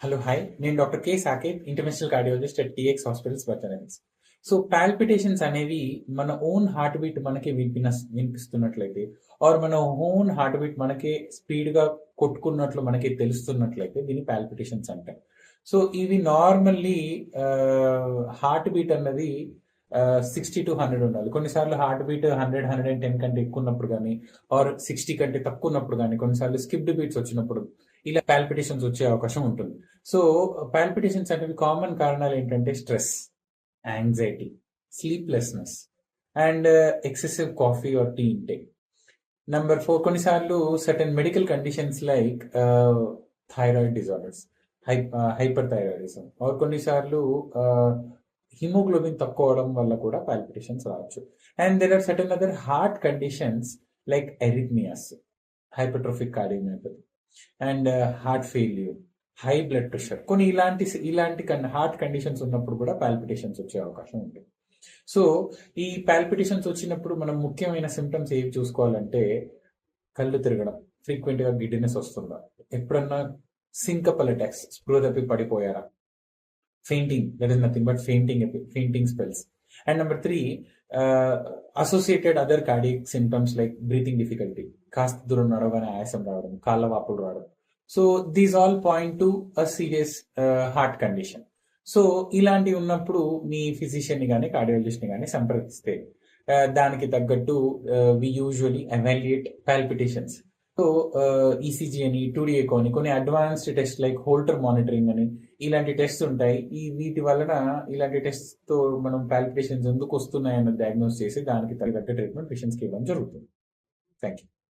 Hello hi, నేను doctor K Saket, international cardiologist at TX hospitals బర్తనరీస్. So palpitations అనేవి మన ఓన్ హార్ట్ బీట్ మనకి వినిపిస్తున్నట్లయితే, ఆర్ మన ఓన్ హార్ట్ బీట్ మనకే స్పీడ్గా కొట్టుకున్నట్లు మనకి తెలుస్తున్నట్లయితే దీన్ని పాల్పిటేషన్స్ అంటాం. సో ఇవి నార్మల్లీ హార్ట్ బీట్ అన్నది 60 to 100 ఉండాలి. కొన్నిసార్లు హార్ట్ బీట్ 100-110 కంటే ఎక్కువ ఉన్నప్పుడు కానీ, ఆర్ 60 కంటే తక్కువ ఉన్నప్పుడు కానీ, కొన్నిసార్లు స్కిప్డ్ బీట్స్ వచ్చినప్పుడు ఇలా పాల్పిటేషన్స్ వచ్చే అవకాశం ఉంటుంది. సో పాల్పిటేషన్స్ అనేవి కామన్ కారణాలు ఏంటంటే stress, anxiety, sleeplessness and excessive coffee or tea intake. Number 4, కొన్నిసార్లు certain medical conditions like thyroid disorders, hyperthyroidism, or కొన్నిసార్లు హిమోగ్లోబిన్ తక్కువ అవడం వల్ల కూడా పాల్పిటేషన్స్ రావచ్చు. And there are certain other heart conditions like arrhythmias, hypertrophic cardiomyopathy and heart failure, high blood pressure. కొన్ని ఇలాంటి heart conditions ఉన్నప్పుడు కూడా పాల్పిటేషన్స్ వచ్చే అవకాశం ఉంటుంది. సో ఈ పాల్పిటేషన్స్ వచ్చినప్పుడు మనం ముఖ్యమైన సిమ్టమ్స్ ఏవి చూసుకోవాలంటే, కళ్ళు తిరగడం, ఫ్రీక్వెంట్ గా గిడ్డినెస్ వస్తుందా, ఎప్పుడన్నా సింకపల్ అటాక్స్, స్పృహ తప్పి పడిపోయారా, fainting, that is nothing but fainting spells. And number 3, associated other cardiac symptoms like breathing difficulty, కాస్త దూరం నడవగానే ఆయాసం రావడం, కాళ్ళ వాపులు రావడం. So these all point to a serious heart condition. So ఇలాంటివి ఉన్నప్పుడు మీ ఫిజిషియన్ని కానీ కార్డియాలజిస్ట్ని కానీ సంప్రదిస్తే దానికి తగ్గట్టు we usually evaluate palpitations. So ECG అని, 2D ఎకో అని, కొన్ని advanced test like Holter monitoring అని ఇలాంటి టెస్ట్ ఉంటాయి. వీటి వలన ఇలాంటి టెస్ట్ తో మనం పాల్పిటేషన్స్ ఎందుకు వస్తున్నాయన్న డయాగ్నోస్ చేసి దానికి తగ్గట్టు ట్రీట్మెంట్ పేషెంట్స్కి ఇవ్వడం జరుగుతుంది. Thank you.